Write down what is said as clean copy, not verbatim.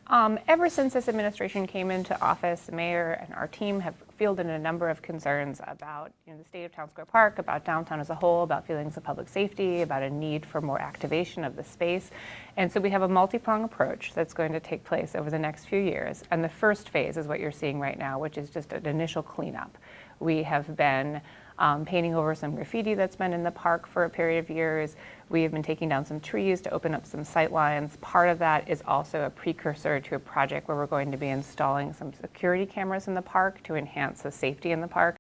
Ever since this administration came into office, the mayor and our team have fielded a number of concerns about the state of Town Square Park, about downtown as a whole, about feelings of public safety, about a need for more activation of the space. And so we have a multi-pronged approach that's going to take place over the next few years. And the first phase is what you're seeing right now, which is just an initial cleanup. We have been painting over some graffiti that's been in the park for a period of years. We have been taking down some trees to open up some sight lines. Part of that is also a precursor to a project where we're going to be installing some security cameras in the park to enhance the safety in the park.